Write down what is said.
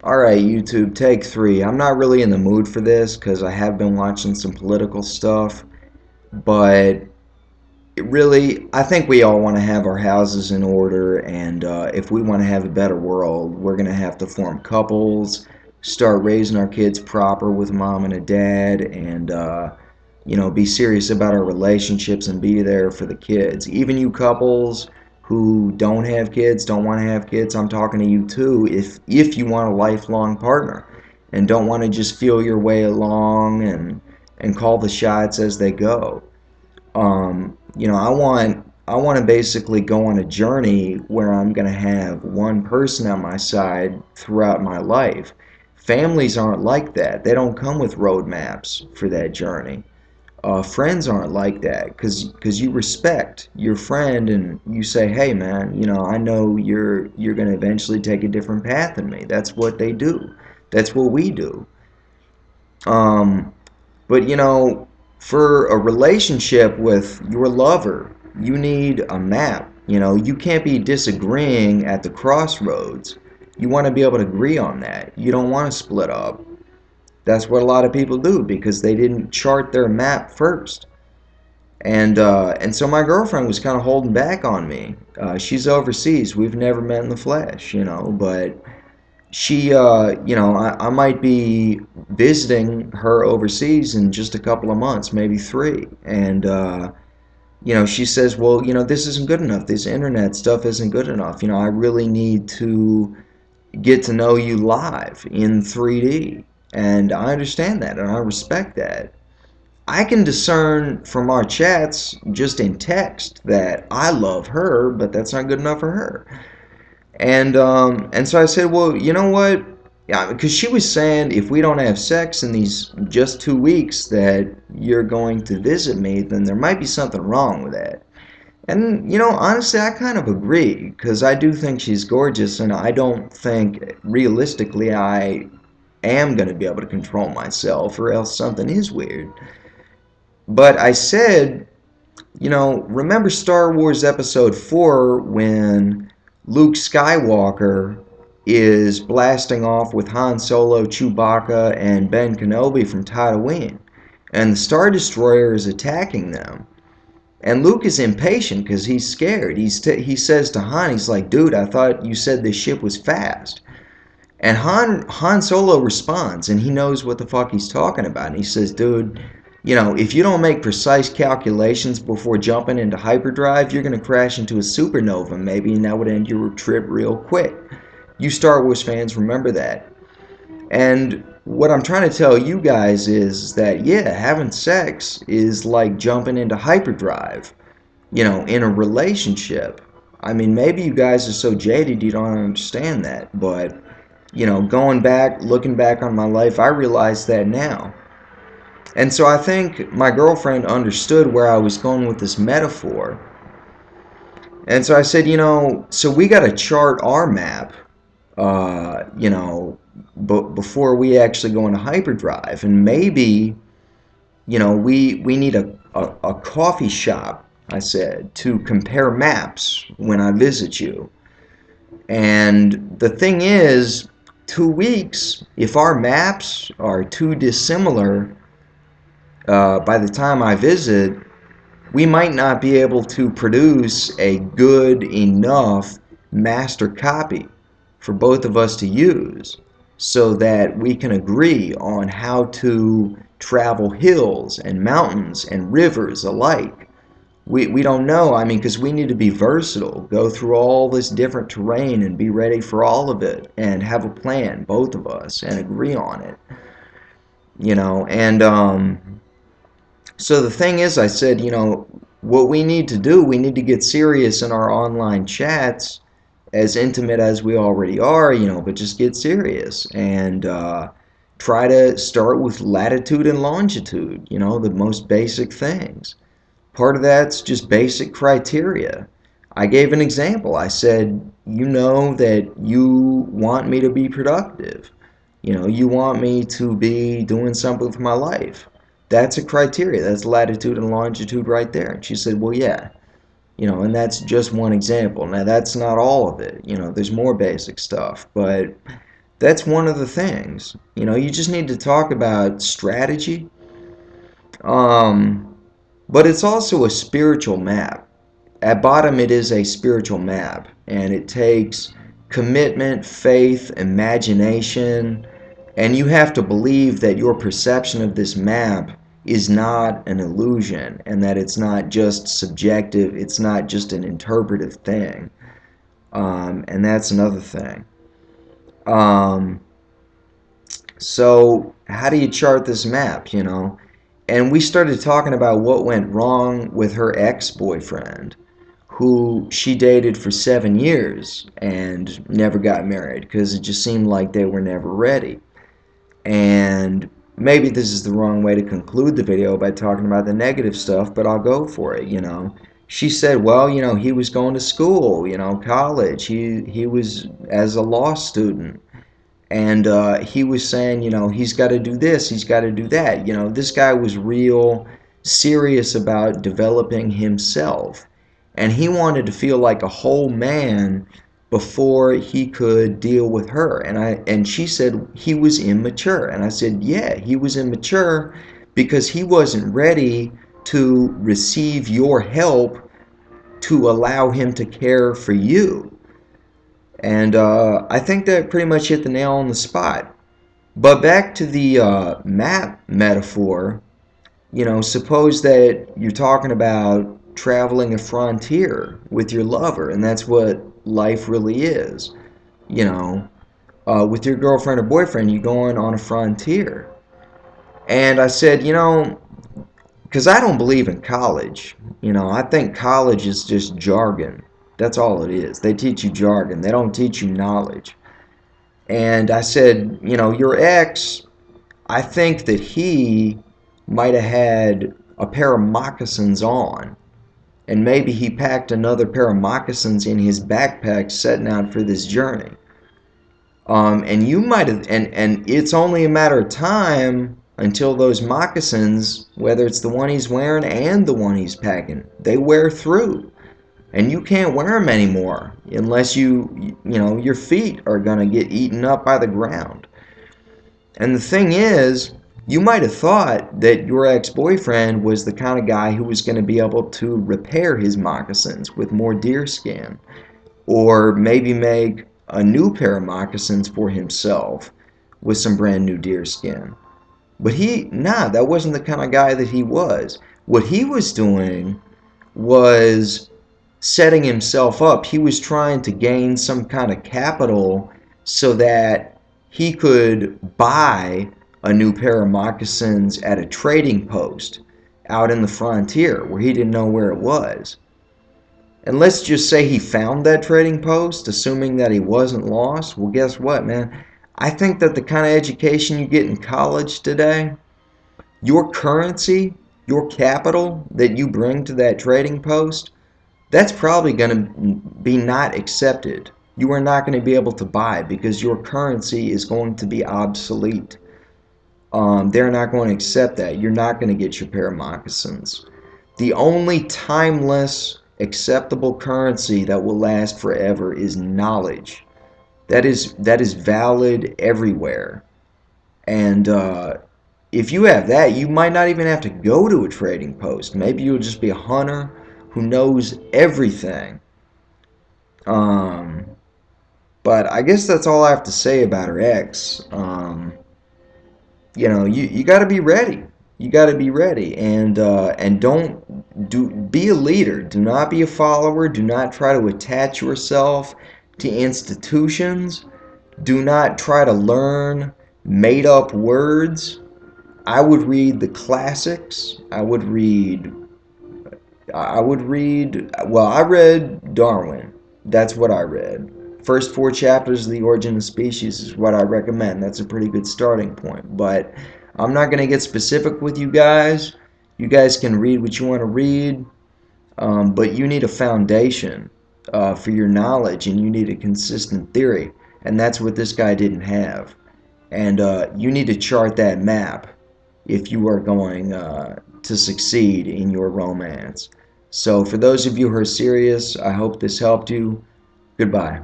Alright, YouTube, take three. I'm not really in the mood for this because I have been watching some political stuff, but I think we all want to have our houses in order, and if we want to have a better world, we're going to have to form couples, start raising our kids proper with a mom and a dad, and, be serious about our relationships and be there for the kids. Even you couples who don't have kids, don't want to have kids, I'm talking to you too, if you want a lifelong partner and don't want to just feel your way along and call the shots as they go. I want to basically go on a journey where I'm going to have one person on my side throughout my life. Families aren't like that. They don't come with roadmaps for that journey. Friends aren't like that because you respect your friend and you say, hey man, I know you're going to eventually take a different path than me. That's what they do. That's what we do. Um, but for a relationship with your lover, you need a map. You can't be disagreeing at the crossroads. You want to be able to agree on that. You don't want to split up. That's what a lot of people do because they didn't chart their map first. And so my girlfriend was kind of holding back on me. She's overseas. We've never met in the flesh, but I might be visiting her overseas in just a couple of months, maybe three. And, she says, well, this isn't good enough. This internet stuff isn't good enough. I really need to get to know you live in 3D. And I understand that and I respect that. I can discern from our chats just in text that I love her, but that's not good enough for her. And so I said, well, you know what? Yeah, because she was saying if we don't have sex in these just 2 weeks that you're going to visit me, then there might be something wrong with that. And honestly, I kind of agree because I do think she's gorgeous, and I don't think realistically I am going to be able to control myself, or else something is weird. But I said, remember Star Wars Episode 4 when Luke Skywalker is blasting off with Han Solo, Chewbacca, and Ben Kenobi from Tatooine, and the Star Destroyer is attacking them. And Luke is impatient because he's scared. He says to Han, he's like, dude, I thought you said this ship was fast. And Han Solo responds, and he knows what the fuck he's talking about. And he says, dude, if you don't make precise calculations before jumping into hyperdrive, you're going to crash into a supernova maybe, and that would end your trip real quick. You Star Wars fans remember that. And what I'm trying to tell you guys is that, yeah, having sex is like jumping into hyperdrive, in a relationship. I mean, maybe you guys are so jaded you don't understand that, but, going back, looking back on my life, I realize that now. And so I think my girlfriend understood where I was going with this metaphor. And so I said, so we got to chart our map, before we actually go into hyperdrive. And maybe, we need a coffee shop, I said, to compare maps when I visit you. And the thing is, 2 weeks, if our maps are too dissimilar, by the time I visit, we might not be able to produce a good enough master copy for both of us to use so that we can agree on how to travel hills and mountains and rivers alike. We don't know, I mean, because we need to be versatile, go through all this different terrain and be ready for all of it and have a plan, both of us, and agree on it. And so the thing is, I said, what we need to do, we need to get serious in our online chats, as intimate as we already are, but just get serious and try to start with latitude and longitude, the most basic things. Part of that's just basic criteria. I gave an example. I said, you know that you want me to be productive. You want me to be doing something with my life. That's a criteria. That's latitude and longitude right there. And she said, well, yeah. And that's just one example. Now, that's not all of it. There's more basic stuff. But That's one of the things. You know, you just need to talk about strategy. Um, but it's also a spiritual map. At bottom, it is a spiritual map, and it takes commitment, faith, imagination, and you have to believe that your perception of this map is not an illusion and that it's not just subjective, it's not just an interpretive thing. And that's another thing. Um, so, how do you chart this map, you know? And we started talking about what went wrong with her ex-boyfriend, who she dated for 7 years and never got married because it just seemed like they were never ready. And maybe this is the wrong way to conclude the video by talking about the negative stuff, but I'll go for it, you know. She said, well, you know, he was going to school, you know, college. He was as a law student. And he was saying, you know, he's got to do this, he's got to do that. You know, this guy was real serious about developing himself. And he wanted to feel like a whole man before he could deal with her. And she said he was immature. And I said, yeah, he was immature because he wasn't ready to receive your help to allow him to care for you. And I think that pretty much hit the nail on the spot. But back to the map metaphor, you know, suppose that you're talking about traveling a frontier with your lover, and that's what life really is. You know, with your girlfriend or boyfriend, you're going on a frontier. And I said, you know, because I don't believe in college. You know, I think college is just jargon. That's all it is. They teach you jargon, they don't teach you knowledge. And I said, you know, your ex, I think that he might have had a pair of moccasins on. And maybe he packed another pair of moccasins in his backpack setting out for this journey. And you might have, and it's only a matter of time until those moccasins, whether it's the one he's wearing and the one he's packing, they wear through. And you can't wear them anymore unless you know, your feet are going to get eaten up by the ground. And the thing is, you might have thought that your ex-boyfriend was the kind of guy who was going to be able to repair his moccasins with more deer skin, or maybe make a new pair of moccasins for himself with some brand new deer skin. But that wasn't the kind of guy that he was. What he was doing was setting himself up. He was trying to gain some kind of capital so that he could buy a new pair of moccasins at a trading post out in the frontier where he didn't know where it was. And let's just say he found that trading post, assuming that he wasn't lost. Well, guess what, man? I think that the kind of education you get in college today, your currency, your capital that you bring to that trading post, that's probably going to be not accepted. You are not going to be able to buy because your currency is going to be obsolete. They're not going to accept that. You're not going to get your pair of moccasins. The only timeless, acceptable currency that will last forever is knowledge. That is valid everywhere. And if you have that, you might not even have to go to a trading post. Maybe you'll just be a hunter who knows everything. Um, but I guess that's all I have to say about her ex. You know, you got to be ready. You got to be ready, and don't be a leader. Do not be a follower. Do not try to attach yourself to institutions. Do not try to learn made up words. I would read the classics. Well, I read Darwin. That's what I read. First four chapters of The Origin of Species is what I recommend. That's a pretty good starting point. But I'm not going to get specific with you guys. You guys can read what you want to read. But you need a foundation for your knowledge, and you need a consistent theory. And that's what this guy didn't have. And you need to chart that map if you are going to succeed in your romance. So for those of you who are serious, I hope this helped you. Goodbye.